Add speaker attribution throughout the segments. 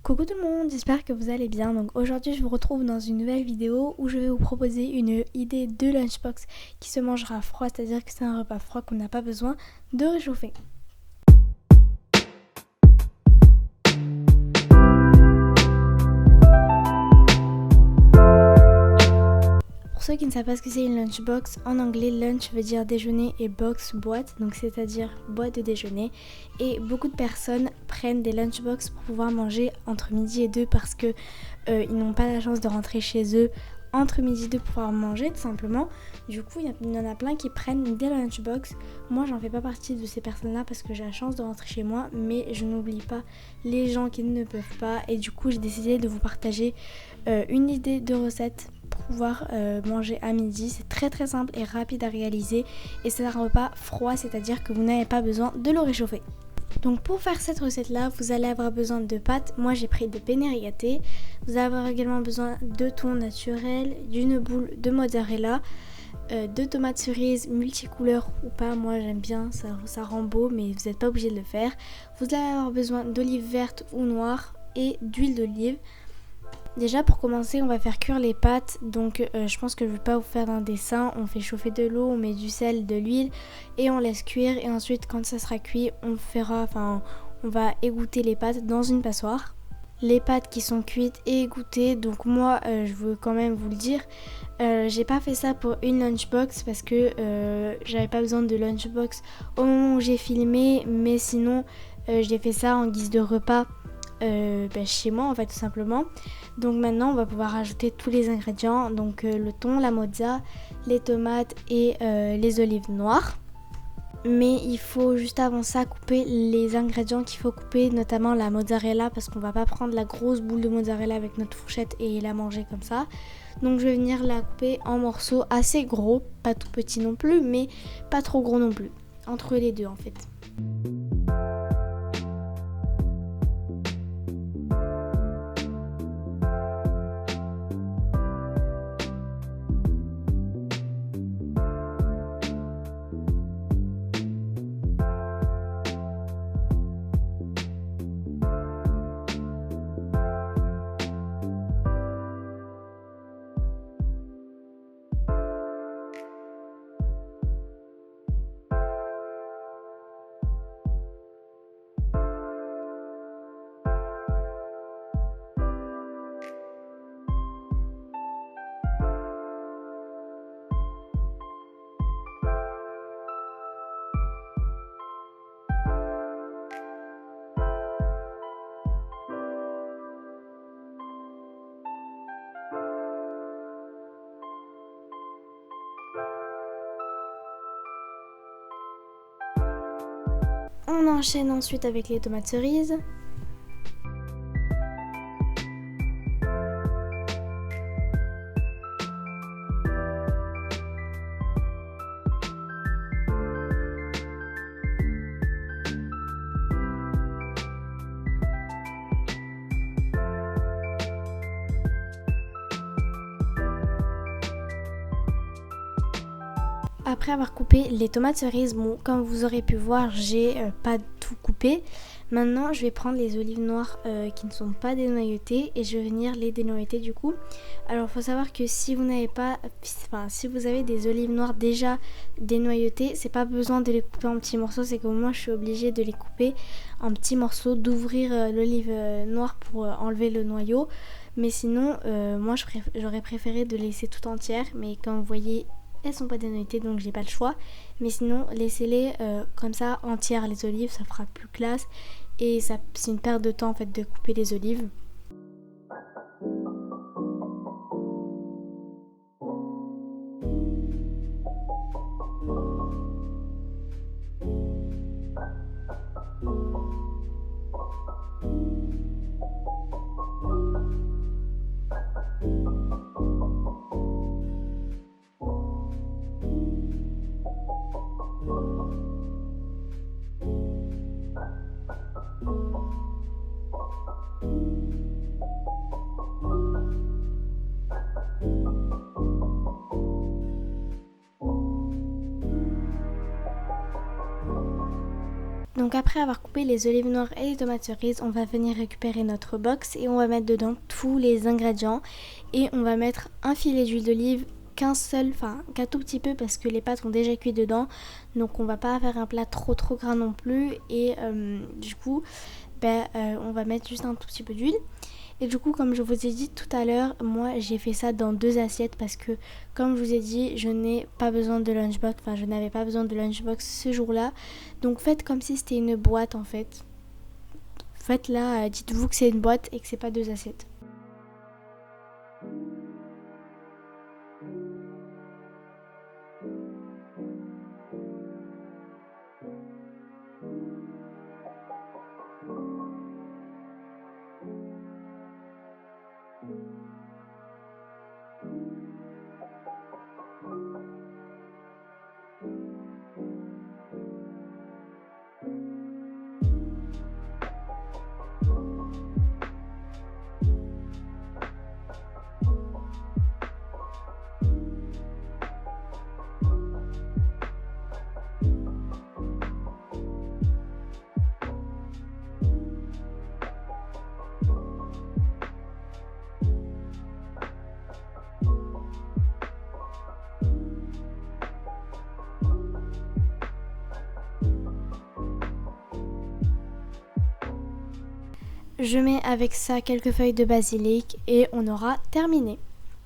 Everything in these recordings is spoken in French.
Speaker 1: Coucou tout le monde, j'espère que vous allez bien. Donc aujourd'hui je vous retrouve dans une nouvelle vidéo où je vais vous proposer une idée de lunchbox qui se mangera froid, c'est-à-dire que c'est un repas froid qu'on n'a pas besoin de réchauffer. Pour ceux qui ne savent pas ce que c'est une lunchbox, en anglais lunch veut dire déjeuner et box boîte, donc c'est-à-dire boîte de déjeuner. Et beaucoup de personnes prennent des lunchbox pour pouvoir manger entre midi et 2 parce que ils n'ont pas la chance de rentrer chez eux entre midi et 2 pour pouvoir manger tout simplement. Du coup, il y en a plein qui prennent des lunchbox. Moi, j'en fais pas partie de ces personnes-là parce que j'ai la chance de rentrer chez moi, mais je n'oublie pas les gens qui ne peuvent pas. Et du coup, j'ai décidé de vous partager une idée de recette pour pouvoir manger à midi. C'est très très simple et rapide à réaliser et c'est un repas froid, c'est-à-dire que vous n'avez pas besoin de le réchauffer. Donc pour faire cette recette là, vous allez avoir besoin de pâtes. Moi j'ai pris de penne rigatée. Vous allez avoir également besoin de thon naturel, d'une boule de mozzarella, de tomates cerises multicouleurs ou pas. Moi j'aime bien, ça rend beau, mais vous n'êtes pas obligé de le faire. Vous allez avoir besoin d'olives vertes ou noires et d'huile d'olive. Déjà pour commencer on va faire cuire les pâtes, donc je pense que je ne vais pas vous faire un dessin. On fait chauffer de l'eau, on met du sel, de l'huile et on laisse cuire, et ensuite quand ça sera cuit on va égoutter les pâtes dans une passoire. Les pâtes qui sont cuites et égouttées, donc moi je veux quand même vous le dire, j'ai pas fait ça pour une lunchbox parce que j'avais pas besoin de lunchbox au moment où j'ai filmé, mais sinon j'ai fait ça en guise de repas chez moi en fait tout simplement. Donc maintenant on va pouvoir ajouter tous les ingrédients, donc le thon, la mozza, les tomates et les olives noires. Mais il faut juste avant ça couper les ingrédients qu'il faut couper, notamment la mozzarella, parce qu'on va pas prendre la grosse boule de mozzarella avec notre fourchette et la manger comme ça. Donc je vais venir la couper en morceaux assez gros, pas tout petit non plus, mais pas trop gros non plus, entre les deux en fait. On enchaîne ensuite avec les tomates cerises. Après avoir coupé les tomates cerises, bon, comme vous aurez pu voir, j'ai pas tout coupé. Maintenant, je vais prendre les olives noires qui ne sont pas dénoyautées et je vais venir les dénoyauter du coup. Alors, il faut savoir que si vous avez des olives noires déjà dénoyautées, c'est pas besoin de les couper en petits morceaux. C'est que moi, je suis obligée de les couper en petits morceaux, d'ouvrir l'olive noire pour enlever le noyau. Mais sinon, moi, j'aurais préféré de laisser tout entière. Mais comme vous voyez, elles sont pas dénoyautées, donc j'ai pas le choix. Mais sinon laissez-les comme ça entières les olives, ça fera plus classe. Et ça, c'est une perte de temps en fait de couper les olives. Donc après avoir coupé les olives noires et les tomates cerises, on va venir récupérer notre box et on va mettre dedans tous les ingrédients. Et on va mettre un filet d'huile d'olive, qu'un tout petit peu parce que les pâtes sont déjà cuites dedans. Donc on va pas faire un plat trop gras non plus. Et du coup, on va mettre juste un tout petit peu d'huile. Et du coup, comme je vous ai dit tout à l'heure, moi j'ai fait ça dans 2 assiettes parce que comme je vous ai dit, je n'ai pas besoin de lunchbox, je n'avais pas besoin de lunchbox ce jour-là. Donc faites comme si c'était une boîte en fait. Faites là, dites-vous que c'est une boîte et que c'est pas 2 assiettes. Je mets avec ça quelques feuilles de basilic et on aura terminé.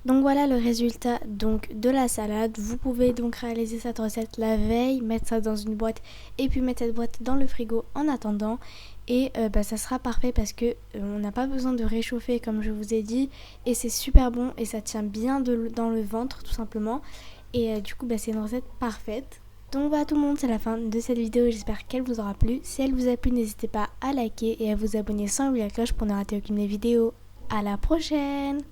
Speaker 1: Donc voilà le résultat de la salade. Vous pouvez donc réaliser cette recette la veille, mettre ça dans une boîte et puis mettre cette boîte dans le frigo en attendant. Et ça sera parfait parce que on n'a pas besoin de réchauffer comme je vous ai dit. Et c'est super bon et ça tient bien dans le ventre tout simplement. Et du coup c'est une recette parfaite. Donc voilà tout le monde, c'est la fin de cette vidéo, j'espère qu'elle vous aura plu. Si elle vous a plu, n'hésitez pas à liker et à vous abonner sans oublier la cloche pour ne rater aucune des vidéos. À la prochaine!